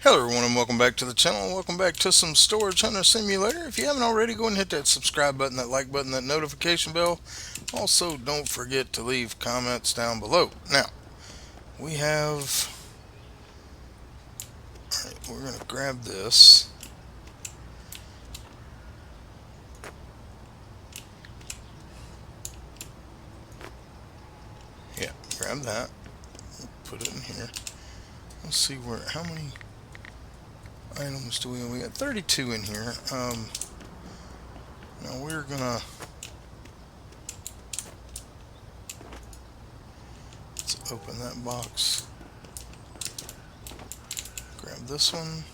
Hello everyone and welcome back to the channel. Welcome back to some Storage Hunter Simulator. If you haven't already, go ahead and hit that subscribe button, that like button, that notification bell. Also, don't forget to leave comments down below. Now, we have... Alright, we're going to grab this. Yeah, grab that. Put it in here. Let's see how many items do we have? We got 32 in here. Now we're going to... Let's open that box. Grab this one.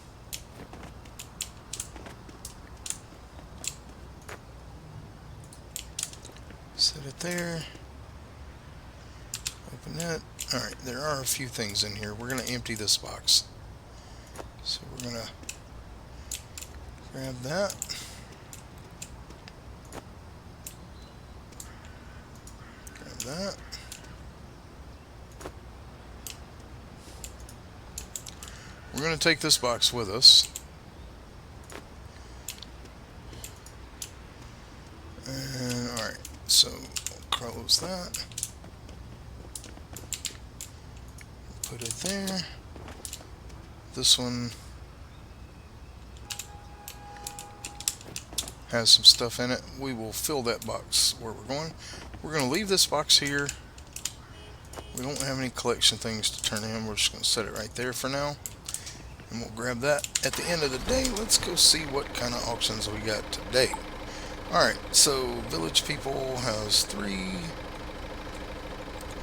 Set it there. Open it. Alright, there are a few things in here. We're going to empty this box. So we're going to grab that. Grab that. We're going to take this box with us. And alright, so we'll close that. Put it there. This one has some stuff in it. We will fill that box where we're going. We're going to leave this box here. We don't have any collection things to turn in. We're just going to set it right there for now. And we'll grab that at the end of the day. Let's go see what kind of auctions we got today. Alright, so Village People has 3.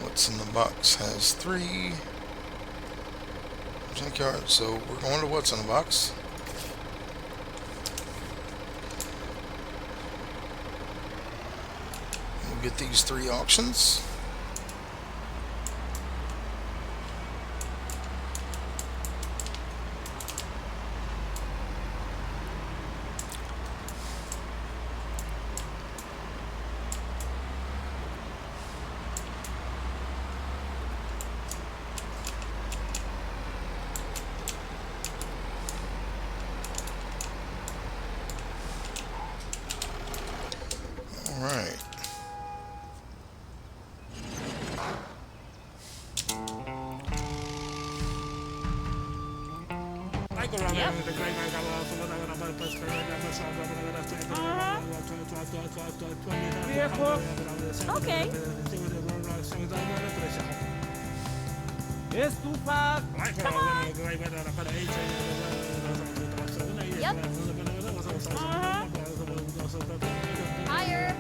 What's in the box has 3. Junkyard, so we're going to what's in the box. We'll get these 3 auctions. Alright. Yep. Vehicle. Okay. It's too far. Come on. Yep. Higher.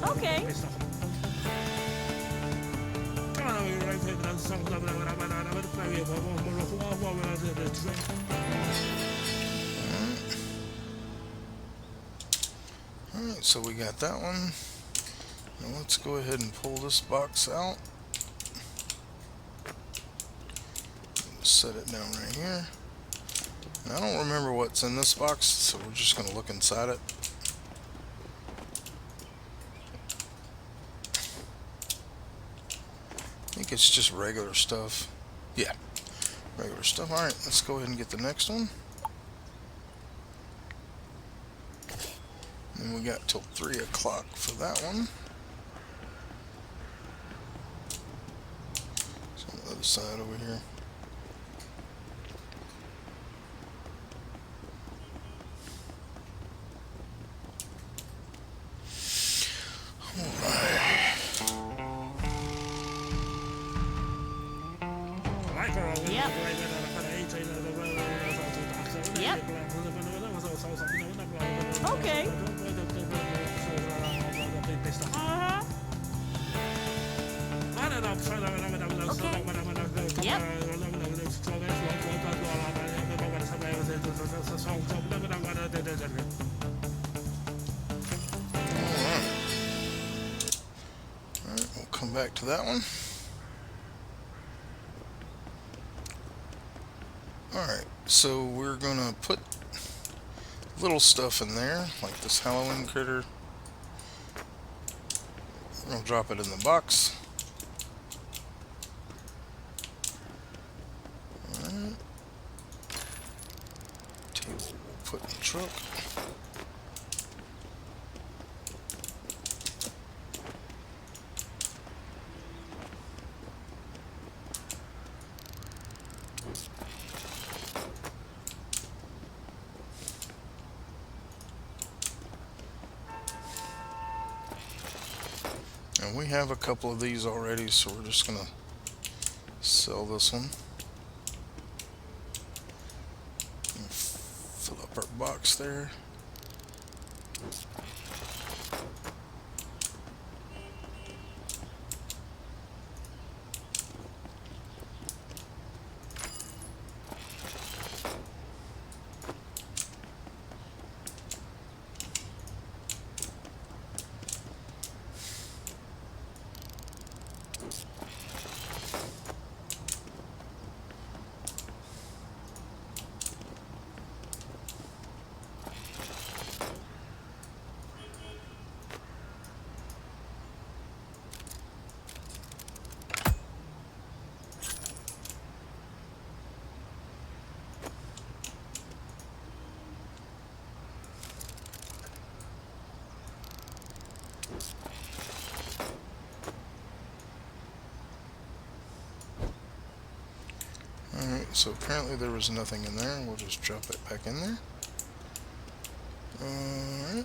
Okay. Alright, so we got that one. Now let's go ahead and pull this box out. Set it down right here. Now, I don't remember what's in this box, so we're just going to look inside it. I think it's just regular stuff. Yeah, regular stuff. Alright, let's go ahead and get the next one. And we got till 3 o'clock for that one. It's on the other side over here. Yep. Yep. Okay. Okay. Yep. Alright, we'll come back to that one. Alright, so we're gonna put little stuff in there, like this Halloween critter. We're gonna drop it in the box. Alright. truck. And we have a couple of these already, so we're just gonna sell this one. And fill up our box there. Alright, so apparently there was nothing in there. We'll just drop it back in there. Alright.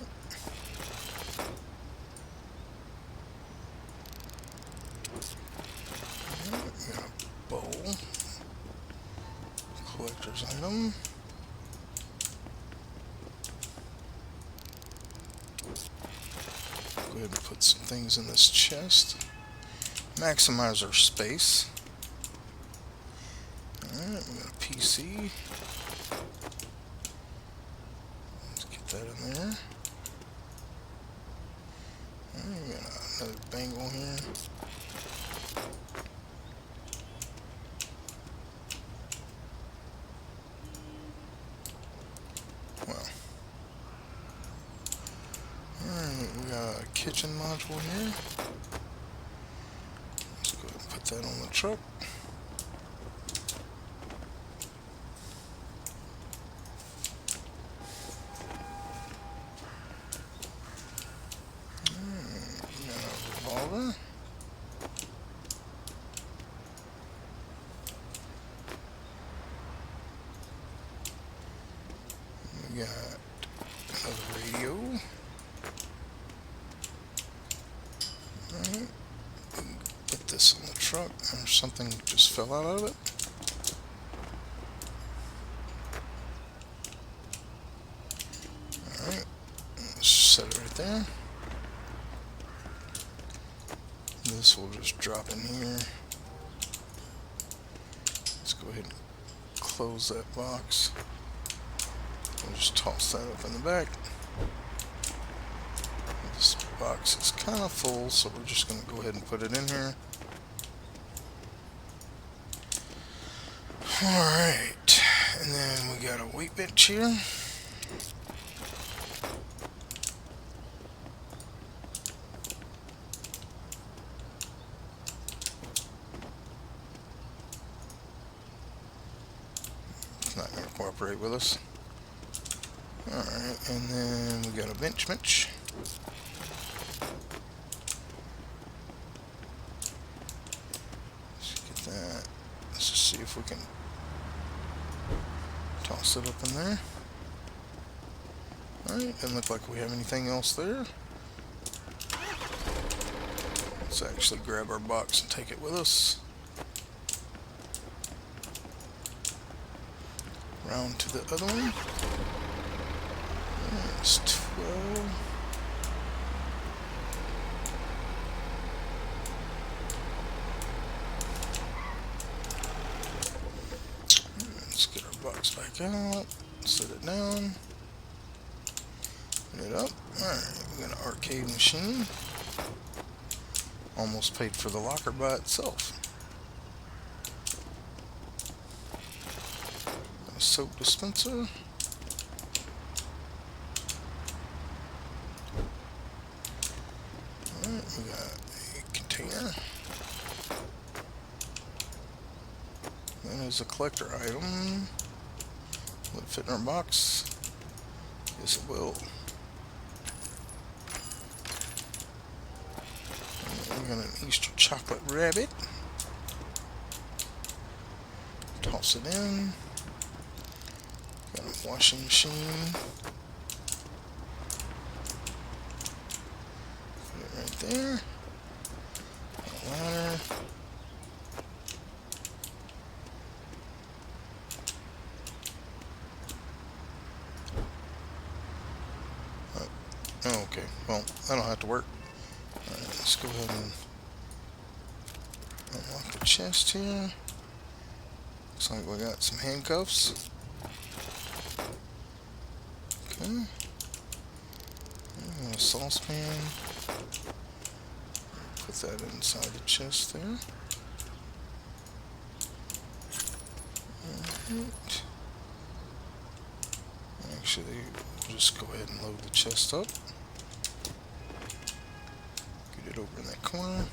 We got a bowl. Collector's item. Go ahead and put some things in this chest. Maximize our space. Alright, we got a PC. Let's get that in there. Alright, we got another bangle here. Well. Alright, we got a kitchen module here. Let's go ahead and put that on the truck. We got another radio. Alright. Put this on the truck. There's something just fell out of it. Alright. Set it right there. This will just drop in here. Let's go ahead and close that box. We'll just toss that up in the back. This box is kind of full, so we're just going to go ahead and put it in here. Alright, and then we got a weight bench here. It's not going to cooperate with us. Alright, and then we got a bench. Let's get that. Let's just see if we can toss it up in there. Alright, doesn't look like we have anything else there. Let's actually grab our box and take it with us. Round to the other one. There's 12. Let's get our box back out. Set it down. Put it up. Alright, we got an arcade machine. Almost paid for the locker by itself. A soap dispenser. Alright, we got a container. That is a collector item. Will it fit in our box? Yes, it will. We got an Easter chocolate rabbit. Toss it in. Got a washing machine. Put it right there. Got a ladder. Oh, okay, well, that'll have to work. Alright, let's go ahead and unlock the chest here. Looks like we got some handcuffs. Okay. A saucepan. Put that inside the chest there. Alright. Actually, we'll just go ahead and load the chest up. Get it over in that corner.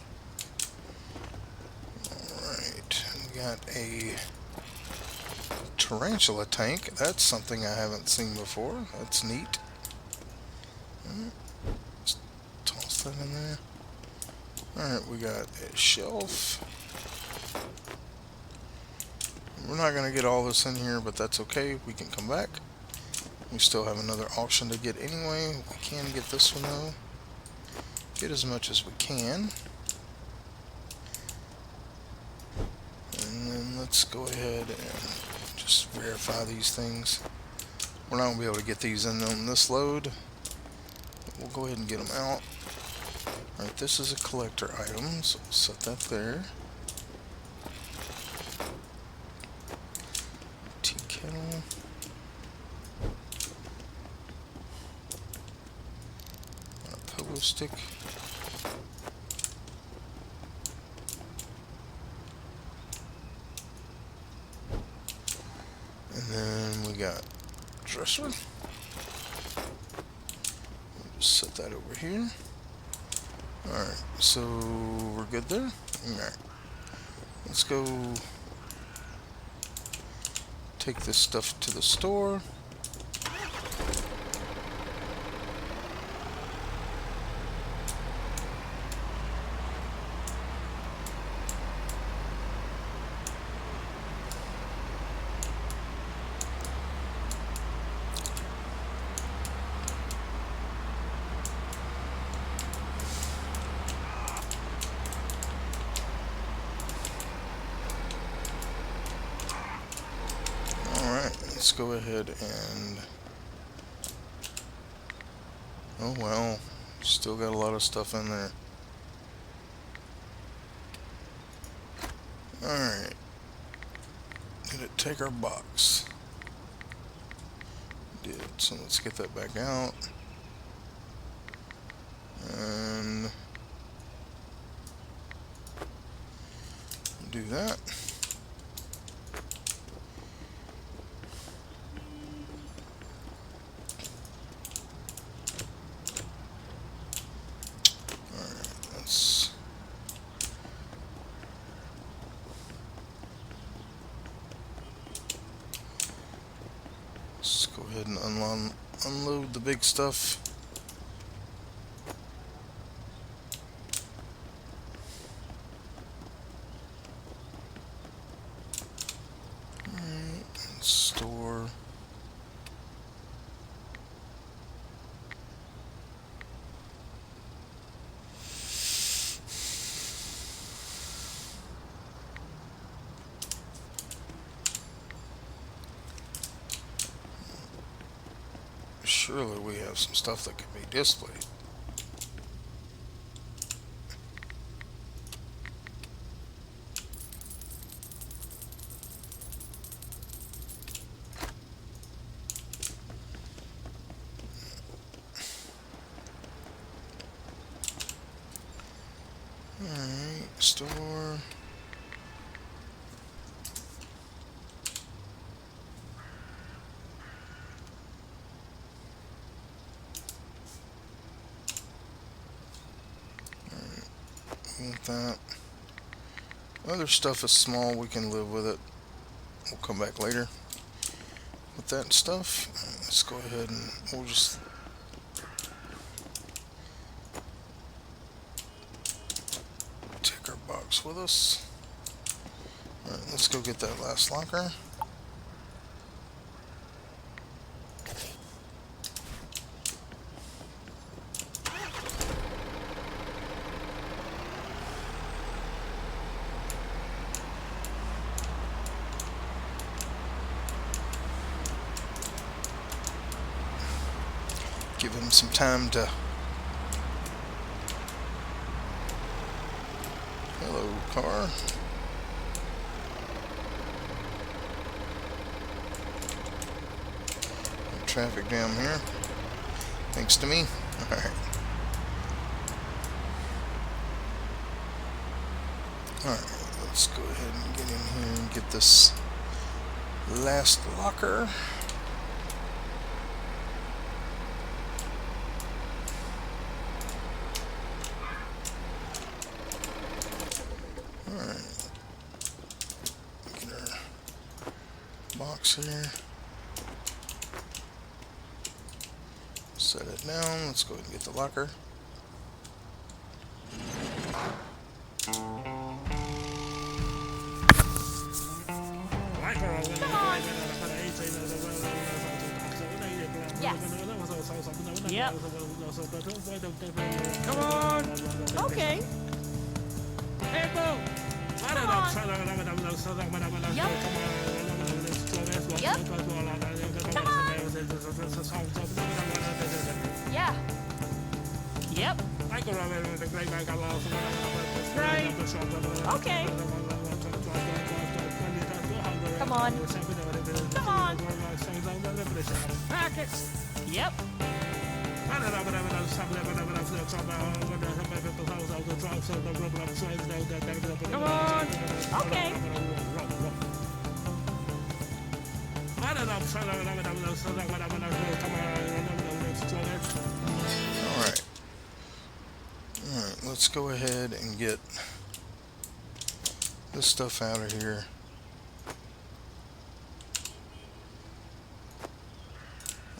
Alright, we got a tarantula tank. That's something I haven't seen before. That's neat. Alright, let's toss that in there. Alright, we got a shelf. We're not going to get all this in here, but that's okay. We can come back. We still have another auction to get anyway. We can get this one though. Get as much as we can. And then let's go ahead and just verify these things. We're not going to be able to get these in on this load. We'll go ahead and get them out. Alright, this is a collector item, so we'll set that there. Tea kettle. A pogo stick. And then we got dresser. We'll just set that over here. Alright, so we're good there? Alright. Let's go take this stuff to the store. Let's go ahead and... Oh well, still got a lot of stuff in there. Alright. Did it take our box? It did, so let's get that back out. And... do that. Let's go ahead and unload the big stuff. Alright, and store. Surely we have some stuff that can be displayed. Alright, store. Want that. Other stuff is small, we can live with it. We'll come back later. with that stuff. Let's go ahead and we'll just take our box with us. Alright, let's go get that last locker. Give him some time to... Hello, car. Traffic jam here. Thanks to me. Alright. Alright, let's go ahead and get in here and get this last locker. Alright. Get our box here. Set it down. Let's go ahead and get the locker. Yes. Yep. Come on. Okay. Come on. Yep. Yep. Come on. Yeah. Yep. Right. Okay. Come on. Come on. Packets. Yep. Come on. Okay. Alright. Alright, let's go ahead and get this stuff out of here.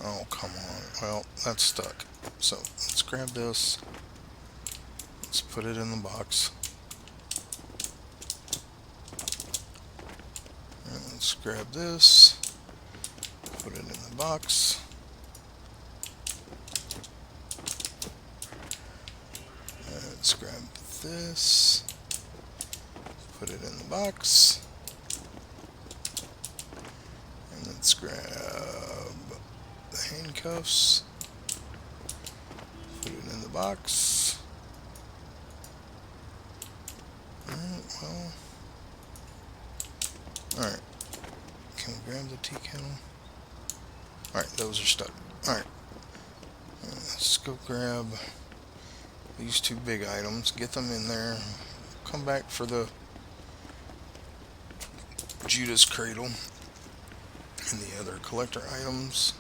Oh, come on. Well, that's stuck. So, let's grab this. Let's put it in the box. And let's grab this. Put it in the box. And let's grab this. Put it in the box. And let's grab the handcuffs. Put it in the box. Alright, well. Alright. Can we grab the tea kettle? Alright, those are stuck. Alright. Let's go grab these two big items. Get them in there. Come back for the Judas cradle and the other collector items.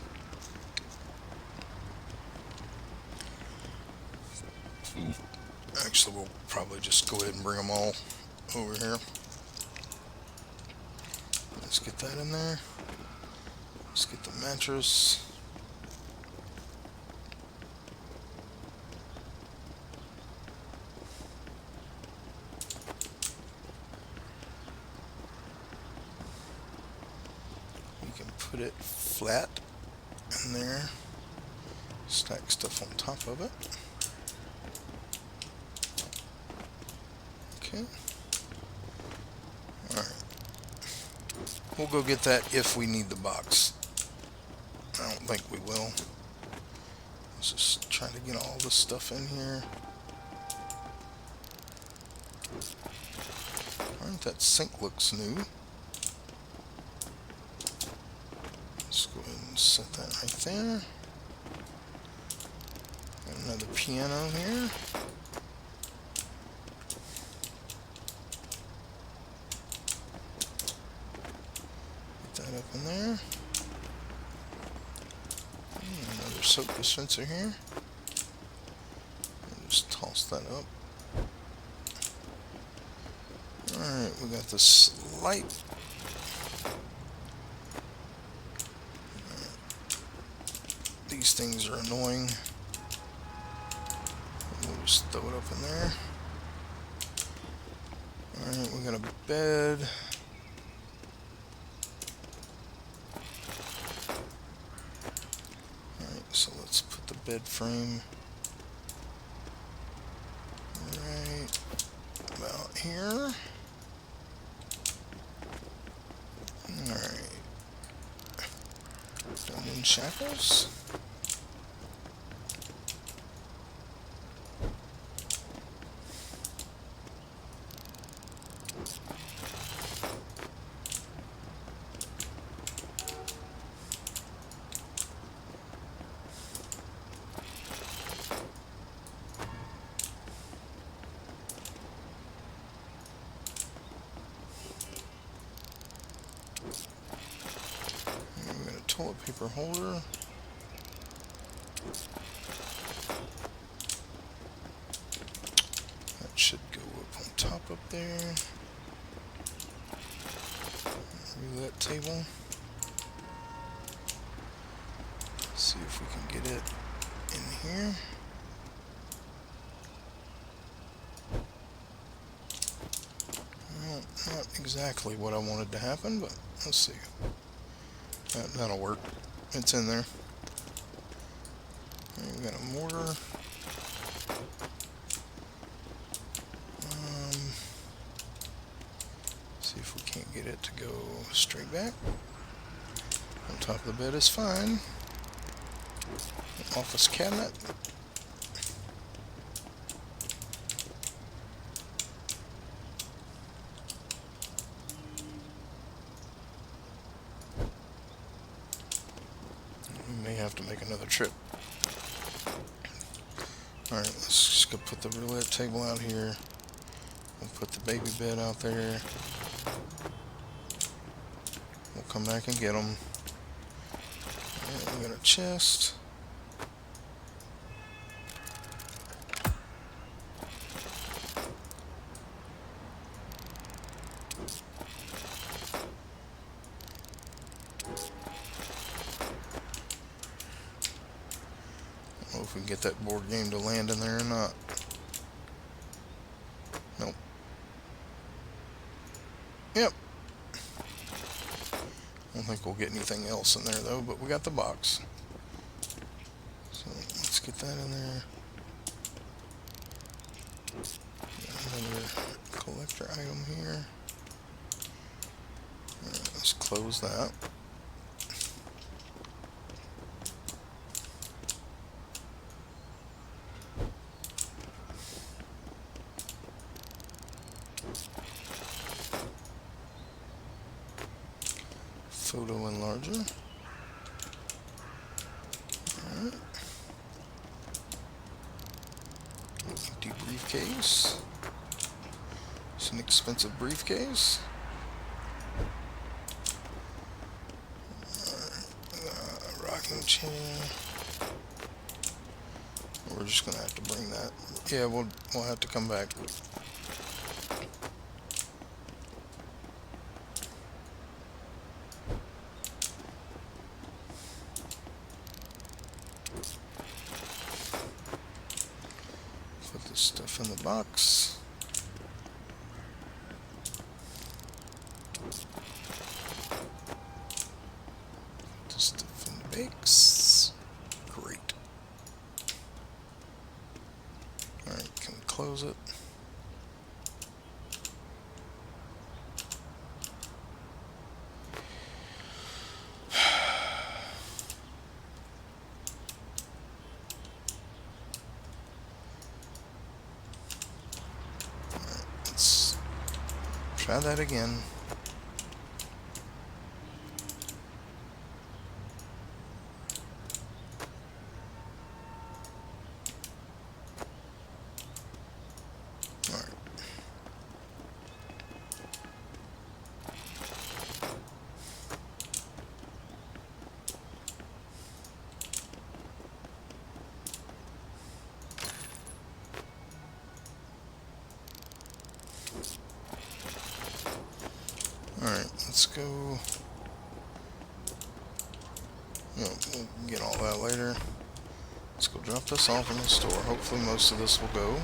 Actually, we'll probably just go ahead and bring them all over here. Let's get that in there. Let's get the mattress. We can put it flat in there. Stack stuff on top of it. Okay. Alright. We'll go get that if we need the box. I don't think we will. Let's just try to get all this stuff in here. Alright, that sink looks new. Let's go ahead and set that right there. Another piano here. That up in there. Another soap dispenser here. And just toss that up. Alright, we got this light. these things are annoying. We'll just throw it up in there. Alright, we got a bed. Alright, so let's put the bed frame right about here. Alright. Diamond shackles. And we got a toilet paper holder. That should go up on top up there. Roulette table. See if we can get it in here. Well, not exactly what I wanted to happen, but let's see. That'll work. It's in there. We got a mortar. See if we can't get it to go straight back. On top of the bed is fine. Office cabinet. We may have to make another trip. Alright, let's just go put the roulette table out here. We'll put the baby bed out there. We'll come back and get them. Alright, we got a chest. I don't know if we can get that board game to land in there or not. Nope. Yep. I don't think we'll get anything else in there though, but we got the box. So let's get that in there. Got another collector item here. Alright, let's close that. Photo enlarger. Alright. Empty briefcase. It's an expensive briefcase. Rocking chair. We're just gonna have to bring that. Yeah, we'll have to come back. Put this stuff in the box. Put this stuff in the bakes. Great. Alright, can we close it? Let's try that again. All right. Alright, let's go We'll get all that later. Let's go drop this off in the store. Hopefully most of this will go.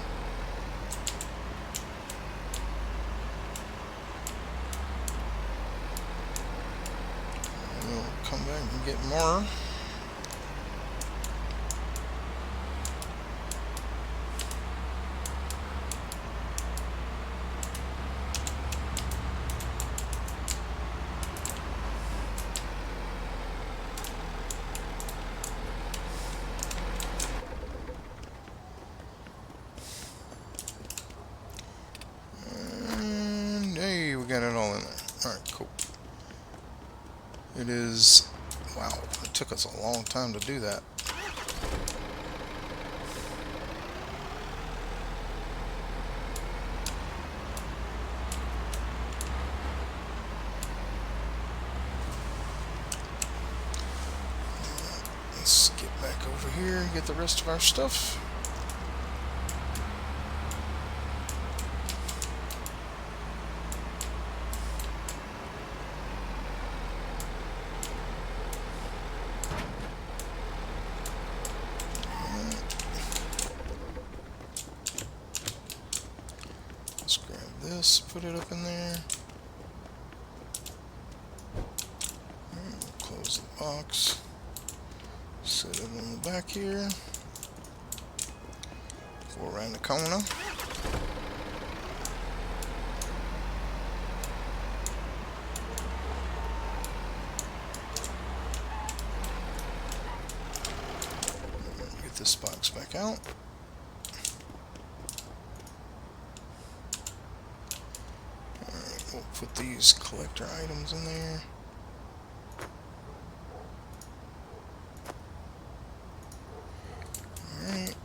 And we'll come back and get more. Got it all in there. Alright, cool. It is... Wow, it took us a long time to do that. Let's get back over here and get the rest of our stuff. Let's grab this, put it up in there. We'll close the box. Set it on the back here. Go around the corner. Get this box back out. Alright, we'll put these collector items in there. Alright,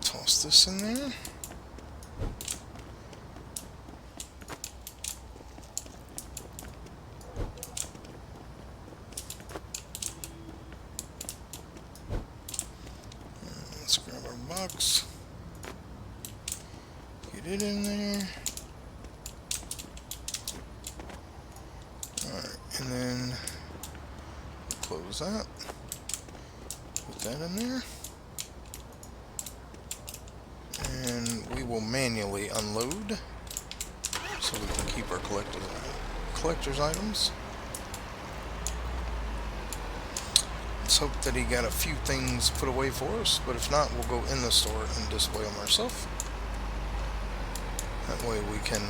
toss this in there. Let's grab our box. Get it in there. Alright, and then close that. Put that in there. And we will manually unload so we can keep our collector's items. Let's hope that he got a few things put away for us, but if not, we'll go in the store and display them ourselves. That way we can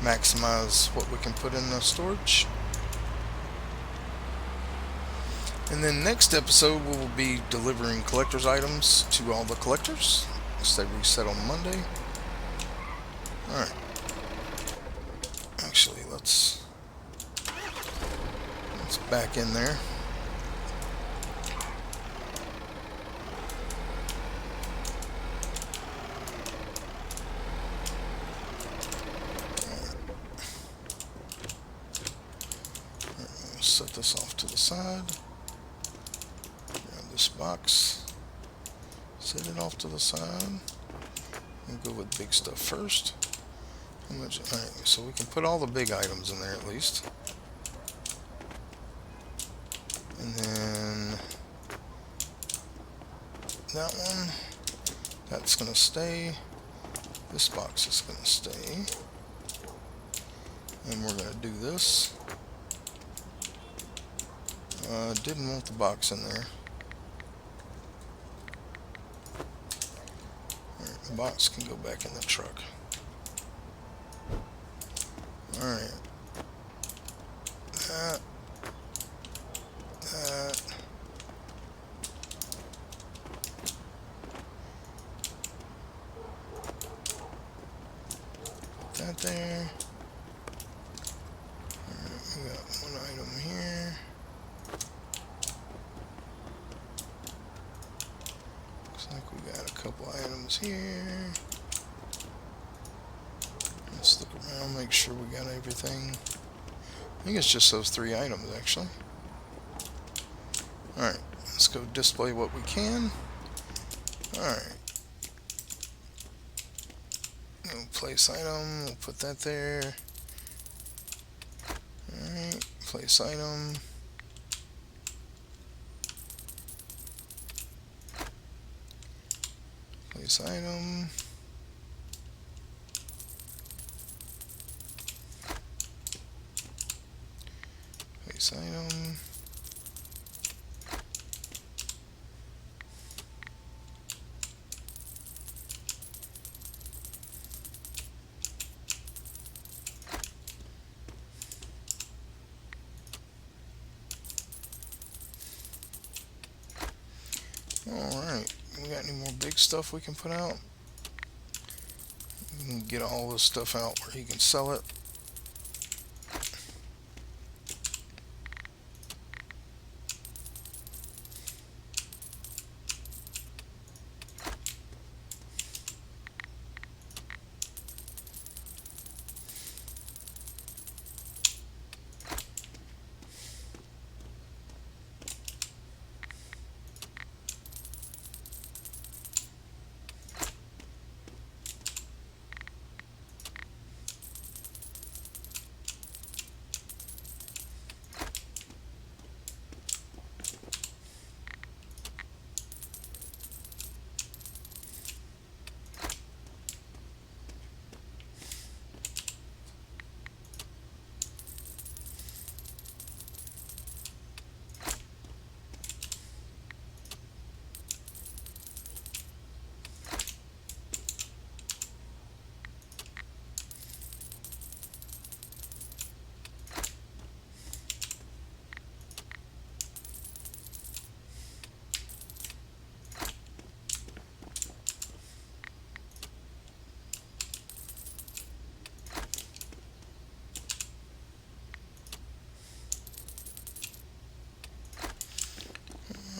maximize what we can put in the storage. And then next episode we will be delivering collector's items to all the collectors as they reset on Monday. Alright. Actually, let's back in there. Set this off to the side. Grab this box. Set it off to the side. We'll go with big stuff first. Alright, so we can put all the big items in there at least. And then that one, that's going to stay. This box is going to stay. And we're going to do this. Didn't want the box in there. Alright, the box can go back in the truck. Alright. That. Put that there. Alright, we got one item here. Looks like we got a couple items here. Let's look around, make sure we got everything. I think it's just those 3 items actually. Alright, let's go display what we can. Alright. We'll place item, we'll put that there. Alright, place item. Place item. Place item. Alright, we got any more big stuff we can put out? We can get all this stuff out where he can sell it.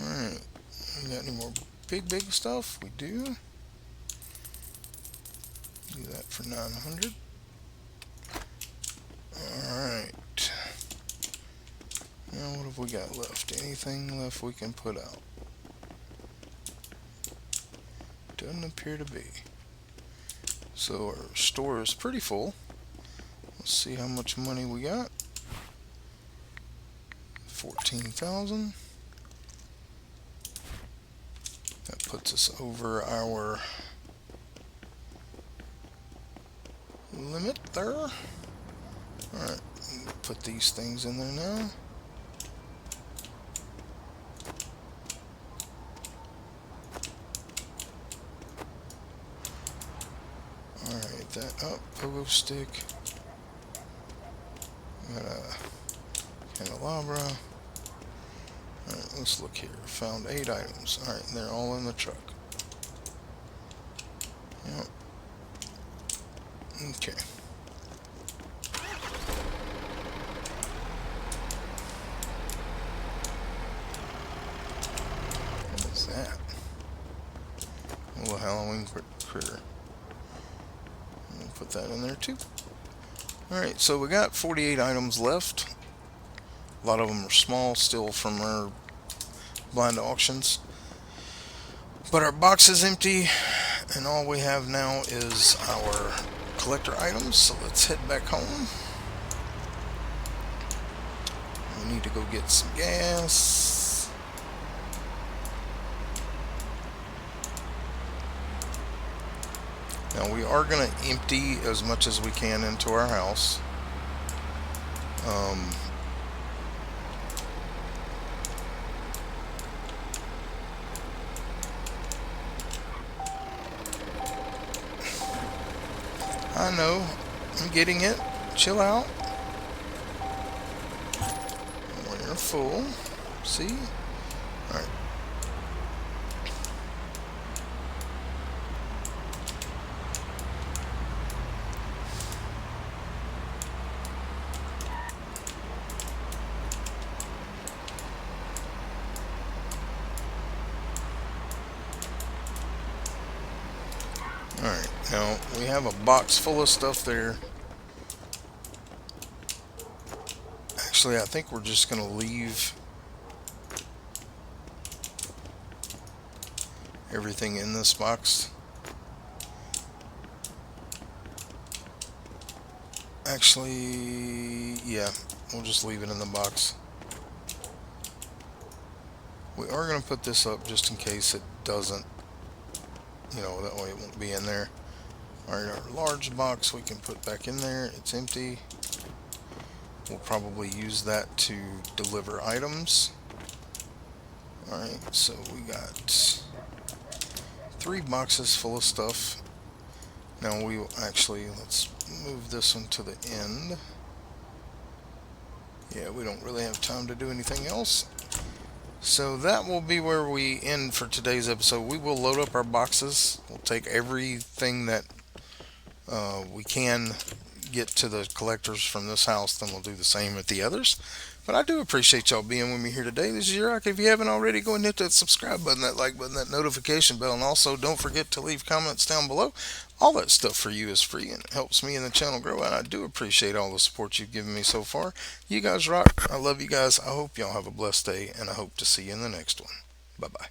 Alright, we got any more big stuff? We do. Do that for 900. Alright. Now what have we got left? Anything left we can put out? Doesn't appear to be. So our store is pretty full. Let's see how much money we got. 14,000. That puts us over our limit there. Alright, put these things in there now. Alright, that up. Pogo stick. Got a candelabra. Alright, let's look here. Found 8 items. Alright, they're all in the truck. Yep. Okay. What is that? A little Halloween critter. I'll put that in there too. Alright, so we got 48 items left. A lot of them are small still from our blind auctions. But our box is empty, and all we have now is our collector items. So let's head back home. We need to go get some gas. Now we are going to empty as much as we can into our house. I know, I'm getting it. Chill out. We're full. See? Alright. Alright, now we have a box full of stuff there. Actually, I think we're just going to leave everything in this box. Actually, yeah, we'll just leave it in the box. We are going to put this up just in case it doesn't that way it won't be in there. Alright, our large box we can put back in there. It's empty. We'll probably use that to deliver items. Alright, so we got 3 boxes full of stuff. Now we will actually, let's move this one to the end. Yeah, we don't really have time to do anything else. So that will be where we end for today's episode. We will load up our boxes. We'll take everything that we can get to the collectors from this house, then we'll do the same at the others. But I do appreciate y'all being with me here today. This is Yurok. If you haven't already, go and hit that subscribe button, that like button, that notification bell, and also don't forget to leave comments down below. All that stuff for you is free and it helps me and the channel grow, and I do appreciate all the support you've given me so far. You guys rock. I love you guys. I hope y'all have a blessed day, and I hope to see you in the next one. Bye bye.